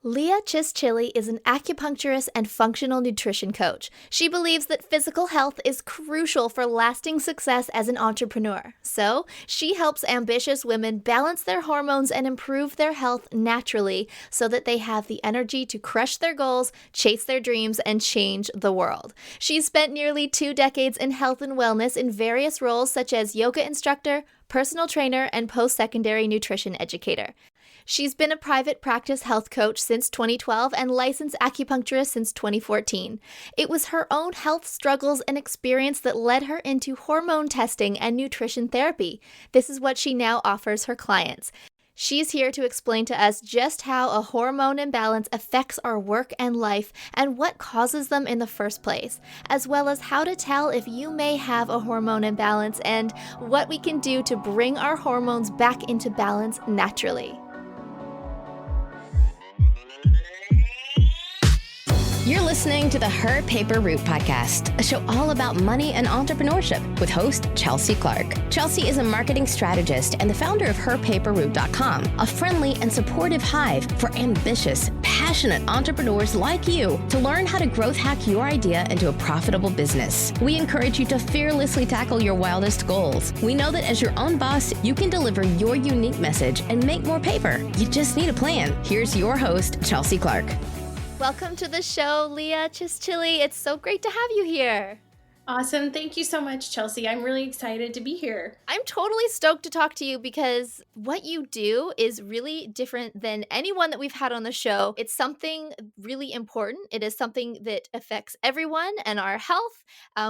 Leah Chischilly is an acupuncturist and functional nutrition coach. She believes that physical health is crucial for lasting success as an entrepreneur. So, she helps ambitious women balance their hormones and improve their health naturally so that they have the energy to crush their goals, chase their dreams, and change the world. She's spent nearly 2 decades in health and wellness in various roles such as yoga instructor, personal trainer, and post-secondary nutrition educator. She's been a private practice health coach since 2012 and licensed acupuncturist since 2014. It was her own health struggles and experience that led her into hormone testing and nutrition therapy. This is what she now offers her clients. She's here to explain to us just how a hormone imbalance affects our work and life and what causes them in the first place, as well as how to tell if you may have a hormone imbalance and what we can do to bring our hormones back into balance naturally. You're listening to the HerPaperRoute Podcast, a show all about money and entrepreneurship with host Chelsea Clark. Chelsea is a marketing strategist and the founder of HerPaperRoute.com, a friendly and supportive hive for ambitious, passionate entrepreneurs like you to learn how to growth hack your idea into a profitable business. We encourage you to fearlessly tackle your wildest goals. We know that as your own boss, you can deliver your unique message and make more paper. You just need a plan. Here's your host, Chelsea Clark. Welcome to the show, Leah Chischilly. It's so great to have you here. Awesome. Thank you so much, Chelsea. I'm really excited to be here. I'm totally stoked to talk to you because what you do is really different than anyone that we've had on the show. It's something really important. It is something that affects everyone and our health,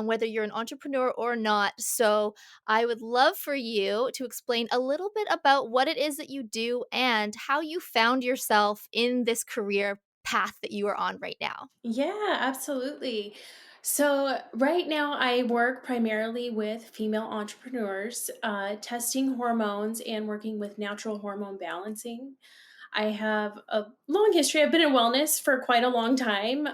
whether you're an entrepreneur or not. So I would love for you to explain a little bit about what it is that you do and how you found yourself in this career path that you are on right now. Yeah, absolutely. So, right now, I work primarily with female entrepreneurs, testing hormones and working with natural hormone balancing. I have a long history. I've been in wellness for quite a long time,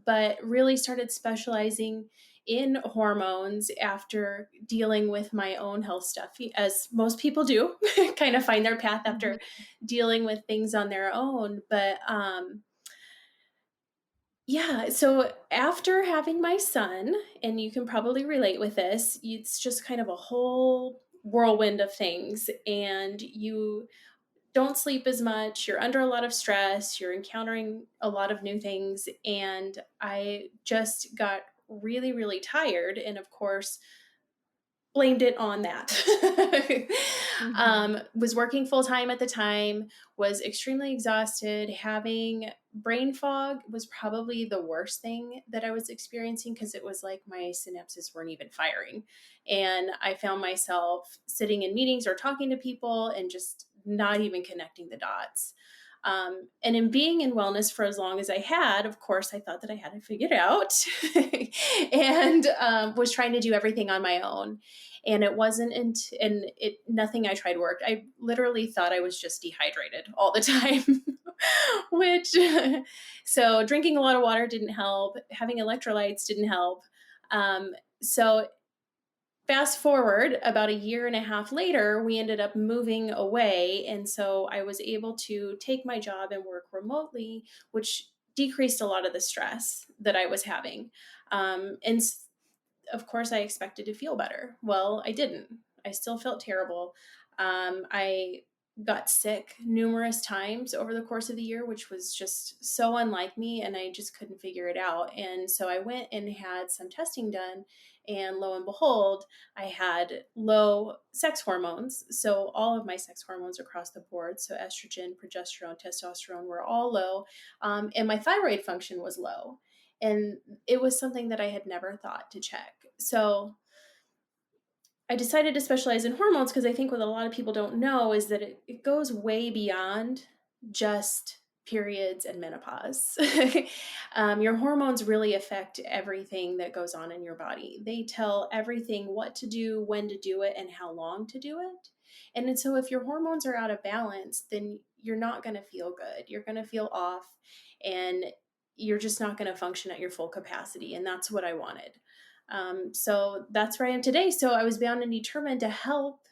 but really started specializing in hormones after dealing with my own health stuff, as most people do, kind of find their path after dealing with things on their own. But yeah, so after having my son, and you can probably relate with this, it's just kind of a whole whirlwind of things, and you don't sleep as much, you're under a lot of stress, you're encountering a lot of new things, and I just got really, really tired, and of course, blamed it on that. Was working full time at the time, was extremely exhausted. Having brain fog was probably the worst thing that I was experiencing because it was like my synapses weren't even firing. And I found myself sitting in meetings or talking to people and just not even connecting the dots. And in being in wellness for as long as I had, of course, I thought that I had it figured out and was trying to do everything on my own. And it wasn't, nothing I tried worked. I literally thought I was just dehydrated all the time, which, so drinking a lot of water didn't help. Having electrolytes didn't help. So fast forward about a year and a half later, we ended up moving away. And so I was able to take my job and work remotely, which decreased a lot of the stress that I was having. And of course, I expected to feel better. Well, I didn't. I still felt terrible. I got sick numerous times over the course of the year, which was just so unlike me, and I just couldn't figure it out. And so I went and had some testing done, and lo and behold, I had low sex hormones. So all of my sex hormones across the board, so estrogen, progesterone, testosterone, were all low, and my thyroid function was low. And it was something that I had never thought to check. So I decided to specialize in hormones because I think what a lot of people don't know is that it goes way beyond just periods and menopause. Your hormones really affect everything that goes on in your body. They tell everything what to do, when to do it, and how long to do it. And so if your hormones are out of balance, then you're not going to feel good. You're going to feel off, and you're just not going to function at your full capacity. And that's what I wanted. So that's where I am today. So I was bound and determined to help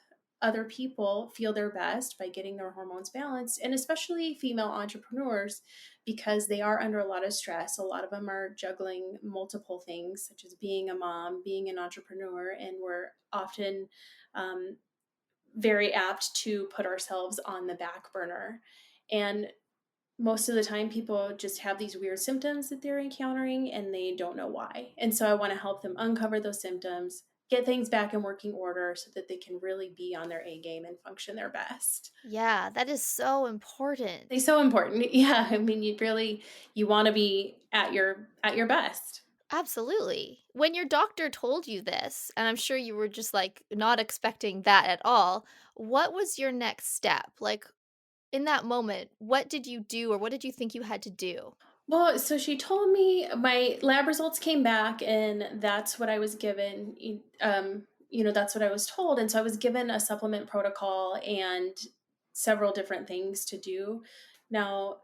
other people feel their best by getting their hormones balanced, and especially female entrepreneurs, because they are under a lot of stress. A lot of them are juggling multiple things, such as being a mom, being an entrepreneur, and we're often um, very apt to put ourselves on the back burner. And most of the time, people just have these weird symptoms that they're encountering and they don't know why. And so I want to help them uncover those symptoms, get things back in working order so that they can really be on their A game and function their best. Yeah, that is so They're important. so important. Yeah, I mean, you want to be at your best. Absolutely. When your doctor told you this, and I'm sure you were just like not expecting that at all, what was your next step? Like in that moment, what did you do or what did you think you had to do? Well, so she told me my lab results came back, and that's what I was given. That's what I was told. And so I was given a supplement protocol and several different things to do. Now,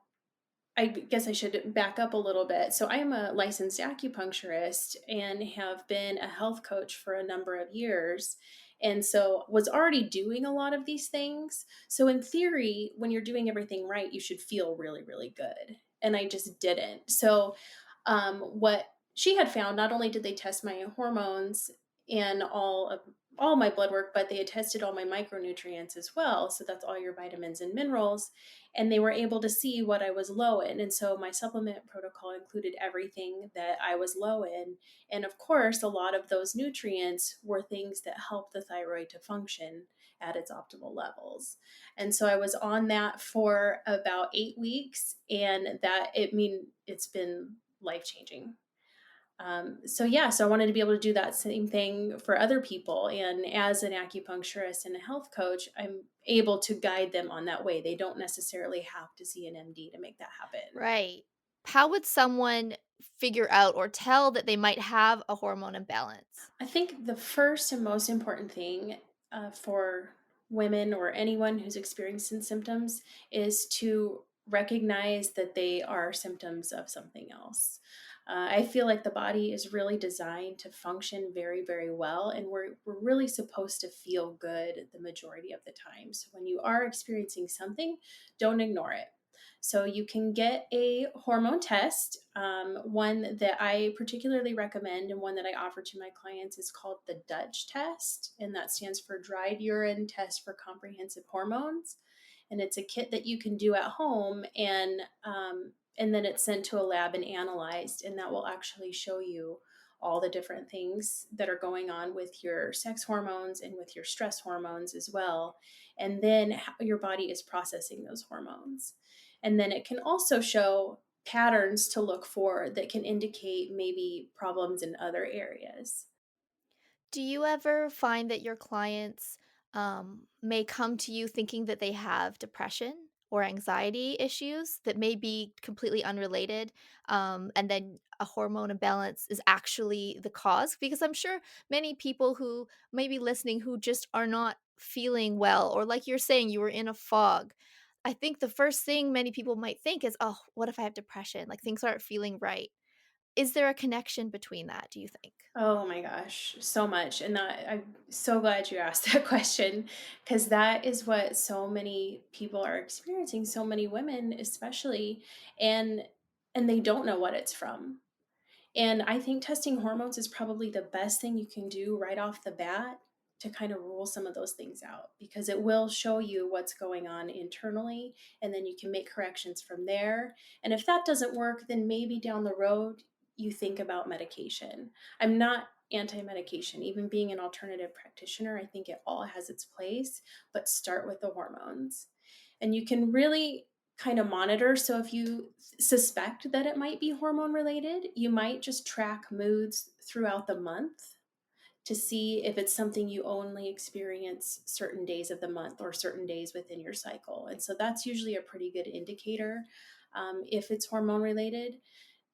I guess I should back up a little bit. So I am a licensed acupuncturist and have been a health coach for a number of years. And so was already doing a lot of these things. So in theory, when you're doing everything right, you should feel really, really good. And I just didn't. So what she had found, not only did they test my hormones and all my blood work, but they had tested all my micronutrients as well. So that's all your vitamins and minerals, and they were able to see what I was low in. And so my supplement protocol included everything that I was low in. And of course, a lot of those nutrients were things that help the thyroid to function at its optimal levels. And so I was on that for about 8 weeks, and it's been life changing. So I wanted to be able to do that same thing for other people. And as an acupuncturist and a health coach, I'm able to guide them on that way. They don't necessarily have to see an MD to make that happen. Right. How would someone figure out or tell that they might have a hormone imbalance? I think the first and most important thing for women or anyone who's experiencing symptoms is to recognize that they are symptoms of something else. I feel like the body is really designed to function very, very well, and we're really supposed to feel good the majority of the time. So when you are experiencing something, don't ignore it. So you can get a hormone test. One that I particularly recommend and one that I offer to my clients is called the Dutch test, and that stands for Dried Urine Test for Comprehensive Hormones. And it's a kit that you can do at home, and then it's sent to a lab and analyzed, and that will actually show you all the different things that are going on with your sex hormones and with your stress hormones as well, and then how your body is processing those hormones. And then it can also show patterns to look for that can indicate maybe problems in other areas. Do you ever find that your clients may come to you thinking that they have depression or anxiety issues that may be completely unrelated, and then a hormone imbalance is actually the cause? Because I'm sure many people who may be listening who just are not feeling well, or like you're saying, you were in a fog. I think the first thing many people might think is, oh, what if I have depression? Like things aren't feeling right. Is there a connection between that, do you think? Oh my gosh, so much. And I'm so glad you asked that question, because that is what so many people are experiencing, so many women especially, and they don't know what it's from. And I think testing hormones is probably the best thing you can do right off the bat to kind of rule some of those things out, because it will show you what's going on internally, and then you can make corrections from there. And if that doesn't work, then maybe down the road you think about medication. I'm not anti-medication. Even being an alternative practitioner, I think it all has its place, but start with the hormones. And you can really kind of monitor. So if you suspect that it might be hormone related, you might just track moods throughout the month to see if it's something you only experience certain days of the month or certain days within your cycle. And so that's usually a pretty good indicator if it's hormone related.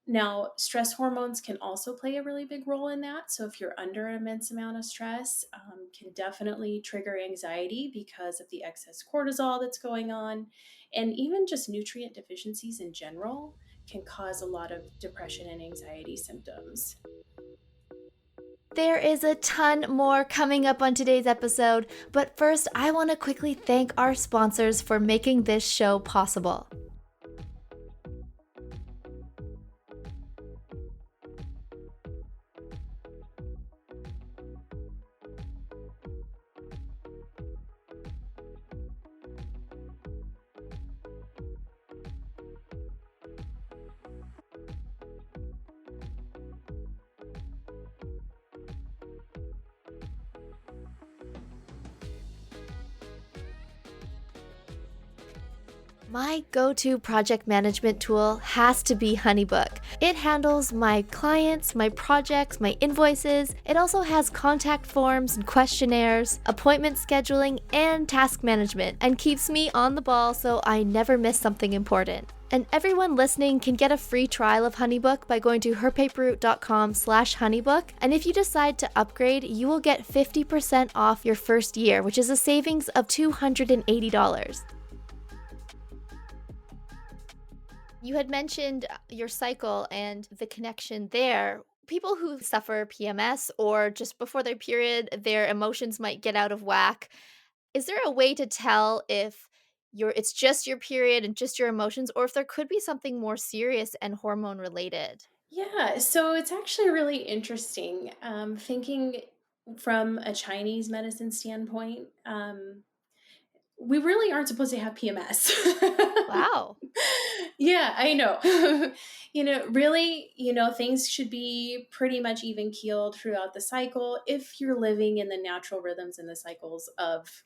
Now, stress hormones can also play a really big role in that. So, if you're under an immense amount of stress, can definitely trigger anxiety because of the excess cortisol that's going on. And even just nutrient deficiencies in general can cause a lot of depression and anxiety symptoms. There is a ton more coming up on today's episode, but first, I want to quickly thank our sponsors for making this show possible. My go-to project management tool has to be HoneyBook. It handles my clients, my projects, my invoices. It also has contact forms and questionnaires, appointment scheduling, and task management, and keeps me on the ball so I never miss something important. And everyone listening can get a free trial of HoneyBook by going to HerPaperRoute.com/honeybook. And if you decide to upgrade, you will get 50% off your first year, which is a savings of $280. You had mentioned your cycle and the connection there. People who suffer PMS or just before their period, their emotions might get out of whack. Is there a way to tell if it's just your period and just your emotions, or if there could be something more serious and hormone related? Yeah, so it's actually really interesting. Thinking from a Chinese medicine standpoint, we really aren't supposed to have PMS. Wow. Yeah, I know. Really, things should be pretty much even keeled throughout the cycle if you're living in the natural rhythms and the cycles of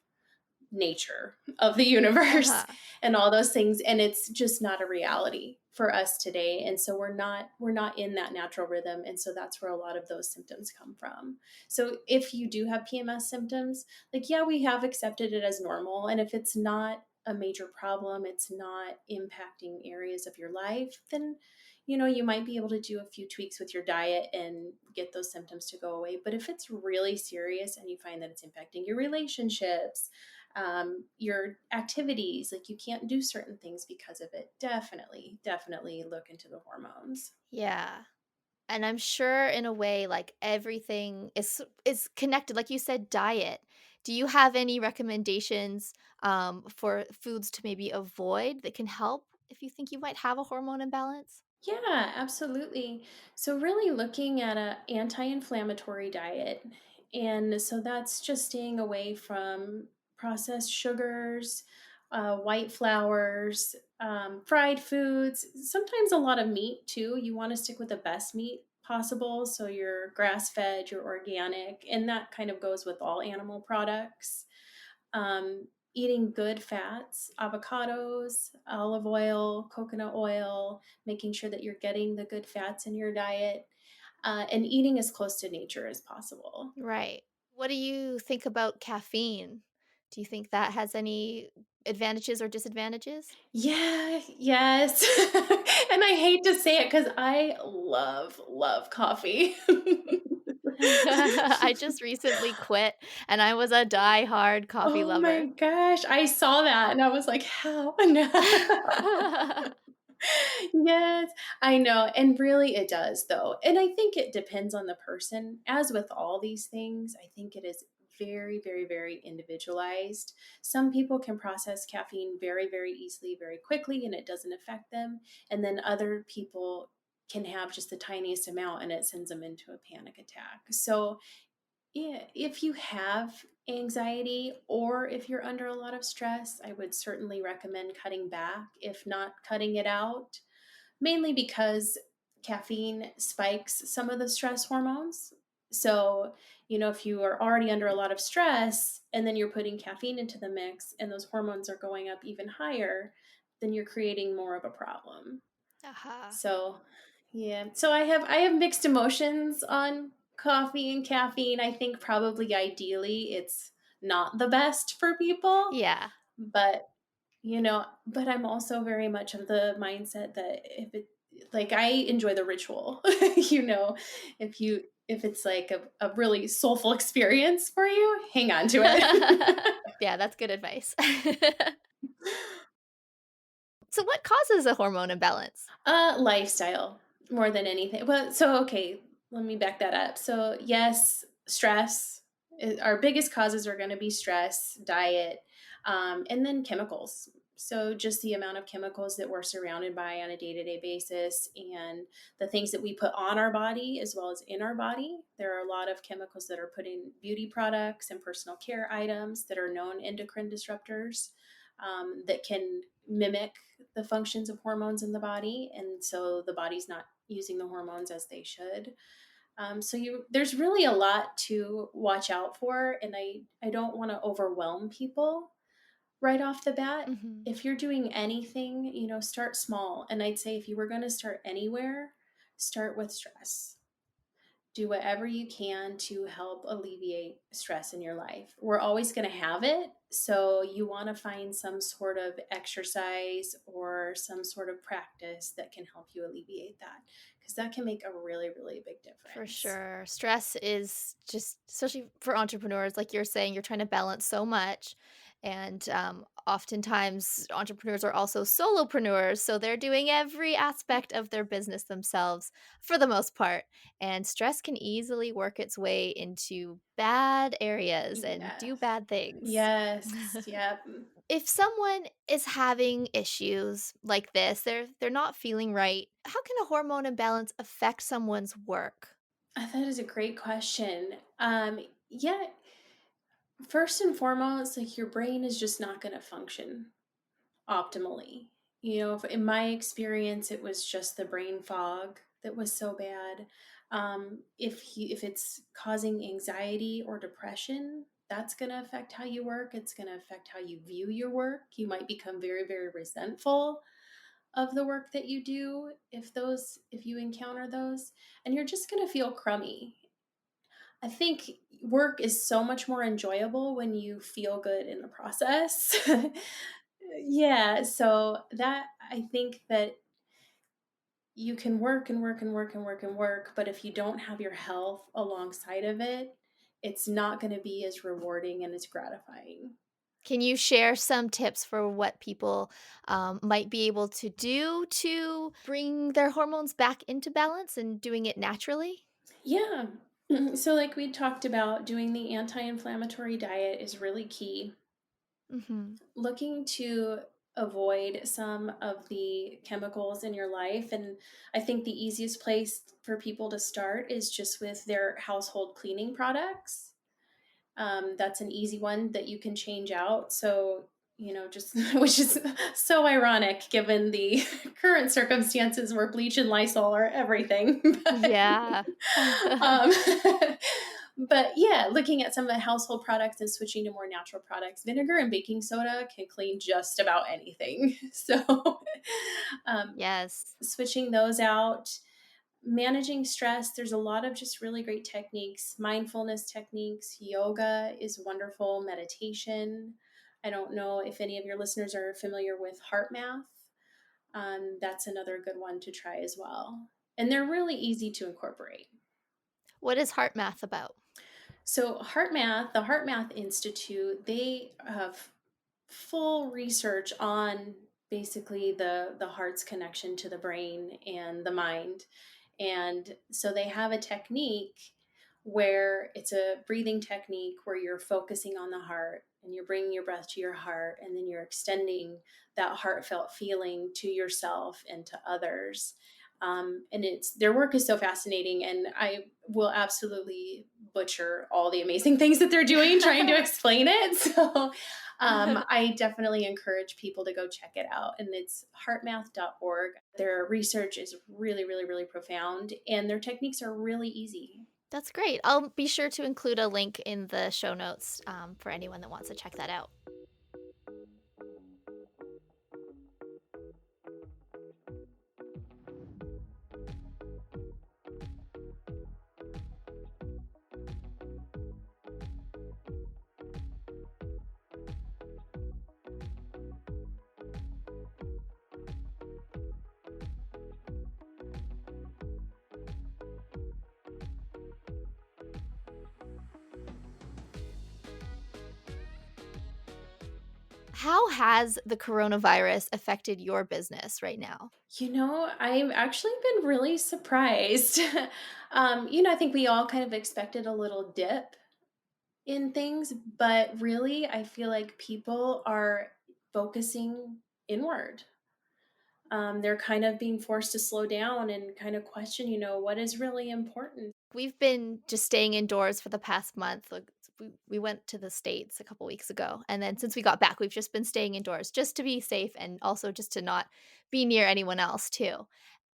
nature, of the universe, Uh-huh. and all those things, and it's just not a reality for us today. And so we're not in that natural rhythm, and so that's where a lot of those symptoms come from. So if you do have PMS symptoms, like, yeah, we have accepted it as normal, and if it's not a major problem, it's not impacting areas of your life, then you might be able to do a few tweaks with your diet and get those symptoms to go away. But if it's really serious and you find that it's impacting your relationships, your activities, like you can't do certain things because of it, definitely look into the hormones. Yeah. And I'm sure in a way, like everything is connected. Like you said, diet. Do you have any recommendations for foods to maybe avoid that can help if you think you might have a hormone imbalance? Yeah, absolutely. So really looking at a anti-inflammatory diet. And so that's just staying away from processed sugars, white flours, fried foods, sometimes a lot of meat too. You want to stick with the best meat possible. So you're grass-fed, you're organic, and that kind of goes with all animal products. Eating good fats, avocados, olive oil, coconut oil, making sure that you're getting the good fats in your diet, and eating as close to nature as possible. Right. What do you think about caffeine? Do you think that has any advantages or disadvantages? Yeah, yes. And I hate to say it because I love coffee. I just recently quit and I was a die-hard coffee Oh my lover. gosh, I saw that and I was like, how? No. Yes, I know. And really, it does, though. And I think it depends on the person. As with all these things, I think it is very individualized. Some people can process caffeine very easily, very quickly, and it doesn't affect them. And then other people can have just the tiniest amount and it sends them into a panic attack. So yeah, if you have anxiety or if you're under a lot of stress, I would certainly recommend cutting back, if not cutting it out, mainly because caffeine spikes some of the stress hormones. So, if you are already under a lot of stress and then you're putting caffeine into the mix and those hormones are going up even higher, then you're creating more of a problem. Aha. So, yeah. So I have mixed emotions on coffee and caffeine. I think probably ideally it's not the best for people, Yeah. but but I'm also very much of the mindset that if it like I enjoy the ritual. you know, if it's like a really soulful experience for you, hang on to it. Yeah, that's good advice. So what causes a hormone imbalance? Lifestyle more than anything. Well, so okay, let me back that up. So yes, stress. Our biggest causes are going to be stress, diet, and then chemicals. So just the amount of chemicals that we're surrounded by on a day-to-day basis and the things that we put on our body as well as in our body. There are a lot of chemicals that are put in beauty products and personal care items that are known endocrine disruptors, that can mimic the functions of hormones in the body. And so the body's not using the hormones as they should. There's really a lot to watch out for, and I don't want to overwhelm people right off the bat. Hmm. If you're doing anything, start small. And I'd say if you were going to start anywhere, start with stress. Do whatever you can to help alleviate stress in your life. We're always going to have it. So you want to find some sort of exercise or some sort of practice that can help you alleviate that, because that can make a really, really big For difference. sure. Stress is just, especially for entrepreneurs, like you're saying, you're trying to balance so much. And oftentimes, entrepreneurs are also solopreneurs. So they're doing every aspect of their business themselves for the most part. And stress can easily work its way into bad areas and Yes. do bad things. Yes. Yep. If someone is having issues like this, they're not feeling right, how can a hormone imbalance affect someone's work? That is a great question. Yeah, first and foremost, like your brain is just not going to function optimally. In my experience, it was just the brain fog that was so bad. If it's causing anxiety or depression, that's going to affect how you work. It's going to affect how you view your work. You might become very, very resentful of the work that you do if you encounter those, and you're just going to feel crummy. I think work is so much more enjoyable when you feel good in the process. Yeah, so that I think that you can work and work and work and work and work, but if you don't have your health alongside of it, it's not going to be as rewarding and as gratifying. Can you share some tips for what people might be able to do to bring their hormones back into balance and doing it naturally? Yeah. So, like we talked about, doing the anti inflammatory diet is really key. Hmm. Looking to avoid some of the chemicals in your life. And I think the easiest place for people to start is just with their household cleaning products. That's an easy one that you can change out. So, just which is so ironic given the current circumstances where bleach and Lysol are everything. Yeah. um, but yeah, looking at some of the household products and switching to more natural products, vinegar and baking soda can clean just about anything. So, um, Yes. switching those out. Managing stress, there's a lot of just really great techniques. Mindfulness techniques, yoga is wonderful, meditation. I don't know if any of your listeners are familiar with heart math. That's another good one to try as well. And they're really easy to incorporate. What is heart math about? So, the Heart Math Institute, they have full research on basically the heart's connection to the brain and the mind. And so they have a technique where it's a breathing technique where you're focusing on the heart and you're bringing your breath to your heart, and then you're extending that heartfelt feeling to yourself and to others. And their work is so fascinating, and I will absolutely butcher all the amazing things that they're doing trying to explain it. So I definitely encourage people to go check it out. And it's heartmath.org. Their research is really, really, really profound, and their techniques are really easy. That's great. I'll be sure to include a link in the show notes for anyone that wants to check that out. How has the coronavirus affected your business right now? I've actually been really surprised. I think we all kind of expected a little dip in things, but really, I feel like people are focusing inward. They're kind of being forced to slow down and kind of question, what is really important. We've been just staying indoors for the past month. Like we went to the States a couple weeks ago. And then since we got back, we've just been staying indoors just to be safe and also just to not be near anyone else, too.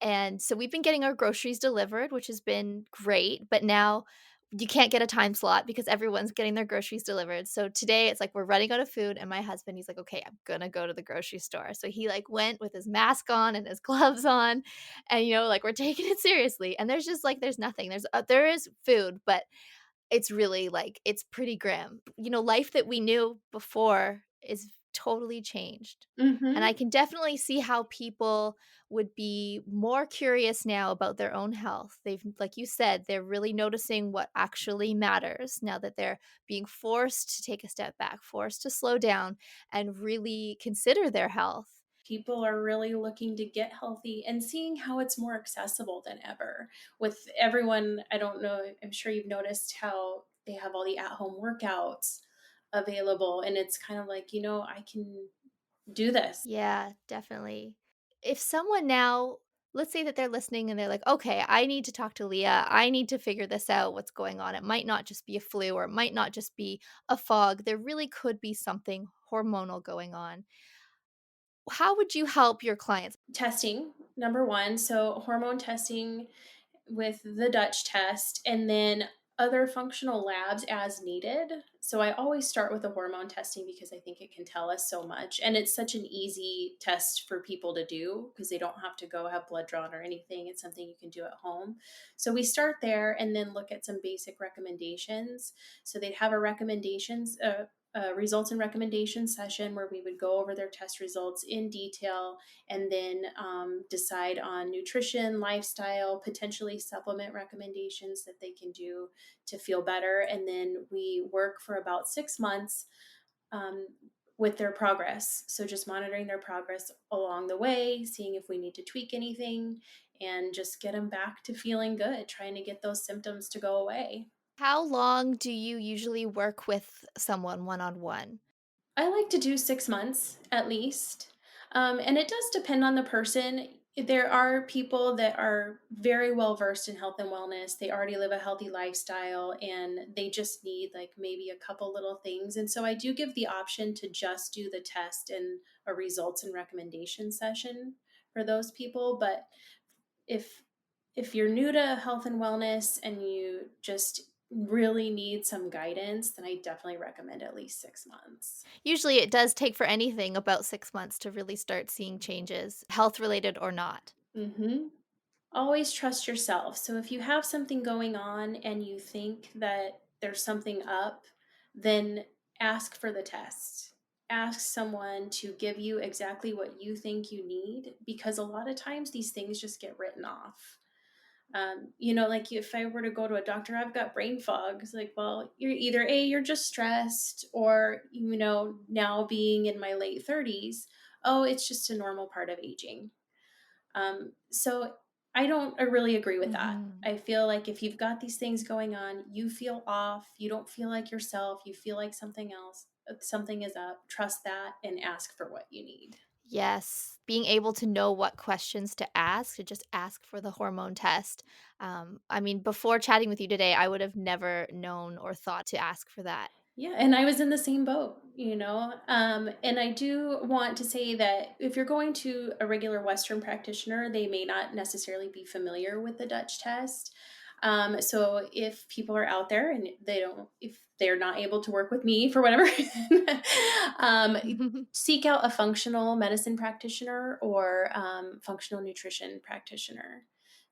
And so we've been getting our groceries delivered, which has been great. But now you can't get a time slot because everyone's getting their groceries delivered. So today it's like we're running out of food. And my husband, he's like, okay, I'm going to go to the grocery store. So he like went with his mask on and his gloves on and like we're taking it seriously, and there's just like there's nothing, there is food, but it's really like it's pretty grim. Life that we knew before is totally changed, and I Hmm. can definitely see how people would be more curious now about their own health. They've, like you said, they're really noticing what actually matters now that they're being forced to take a step back, forced to slow down and really consider their health. People are really looking to get healthy and seeing how it's more accessible than ever. With everyone, I don't know, I'm sure you've noticed how they have all the at home workouts available. And it's kind of like, I can do this. Yeah, definitely. If someone now, let's say that they're listening and they're like, okay, I need to talk to Leah. I need to figure this out, what's going on. It might not just be a flu or it might not just be a fog. There really could be something hormonal going on. How would you help your clients? Testing, number one. So, hormone testing with the Dutch test, and then other functional labs as needed. So I always start with the hormone testing because I think it can tell us so much. And it's such an easy test for people to do because they don't have to go have blood drawn or anything. It's something you can do at home. So we start there and then look at some basic recommendations. So they'd have a results and recommendations session where we would go over their test results in detail and then decide on nutrition, lifestyle, potentially supplement recommendations that they can do to feel better. And then we work for about 6 months um, with their progress. So just monitoring their progress along the way, seeing if we need to tweak anything, and just get them back to feeling good, trying to get those symptoms to go away. How long do you usually work with someone one on one? I like to do 6 months at least. And it does depend on the person. There are people that are very well versed in health and wellness. They already live a healthy lifestyle and they just need like maybe a couple little things. And so I do give the option to just do the test and a results and recommendation session for those people. But if if you're new to health and wellness and you just really need some guidance, then I definitely recommend at least 6 months. Usually it does take for anything about 6 months to really start seeing changes, health related or not. Mm-hmm. Always trust yourself. So if you have something going on and you think that there's something up, then ask for the test. Ask someone to give you exactly what you think you need because a lot of times these things just get written off. Like if I were to go to a doctor, I've got brain fog. It's like, well, you're either you're just stressed, or, now being in my late 30s, oh, it's just a normal part of aging. So I really agree with that. Mhm. I feel like if you've got these things going on, you feel off, you don't feel like yourself, you feel like something else, something is up, trust that and ask for what you need. Yes, being able to know what questions to ask, to just ask for the hormone test. I mean, before chatting with you today, I would have never known or thought to ask for that. Yeah, and I was in the same boat. And I do want to say that if you're going to a regular Western practitioner, they may not necessarily be familiar with the Dutch test. So if people are out there and if they're not able to work with me for whatever reason, um, seek out a functional medicine practitioner or functional nutrition practitioner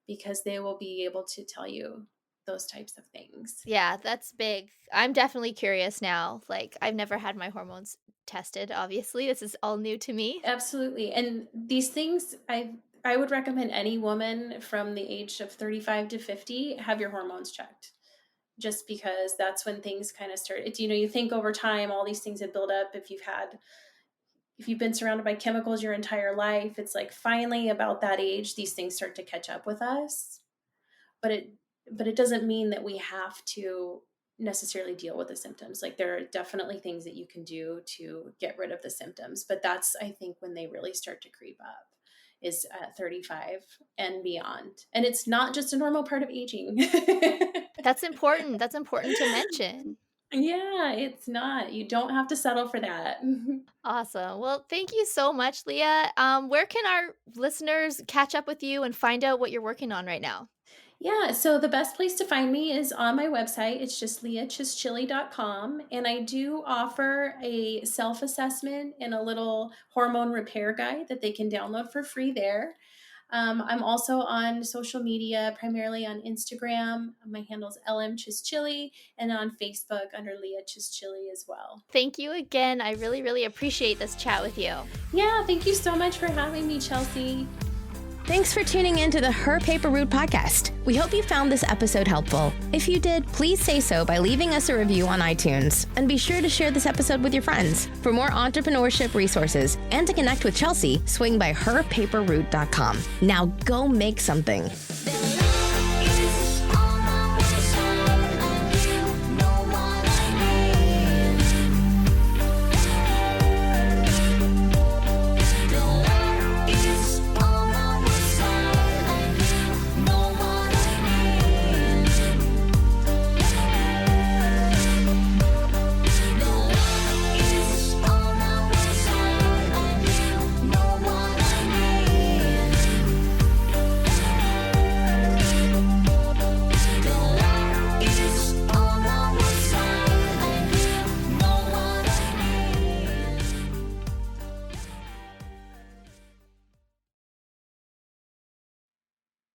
because they will be able to tell you those types of things. Yeah, that's big. I'm definitely curious now. Like, I've never had my hormones tested, obviously. This is all new to me. Absolutely. And these things I would recommend any woman from the age of 35 to 50 have your hormones checked. Just because that's when things kind of start. You think over time all these things have built up if you've had if you've been surrounded by chemicals your entire life, it's like finally about that age, these things start to catch up with us. But it doesn't mean that we have to necessarily deal with the symptoms. Like there are definitely things that you can do to get rid of the symptoms, but that's, I think, when they really start to creep up is at 35 and beyond. And it's not just a normal part of aging. That's important. That's important to mention. Yeah, it's not. You don't have to settle for that. Awesome. Well, thank you so much, Leah. Where can our listeners catch up with you and find out what you're working on right now? Yeah, so the best place to find me is on my website. It's just leahchischilly.com. And I do offer a self-assessment and a little hormone repair guide that they can download for free there. I'm also on social media, primarily on Instagram. My handle is LMChischilly, and on Facebook under Leah Chischilly as well. Thank you again. I really, really appreciate this chat with you. Yeah, thank you so much for having me, Chelsea. Thanks for tuning in to the HerPaperRoute Podcast. We hope you found this episode helpful. If you did, please say so by leaving us a review on iTunes. And be sure to share this episode with your friends. For more entrepreneurship resources and to connect with Chelsea, swing by HerPaperRoute.com. Now go make something.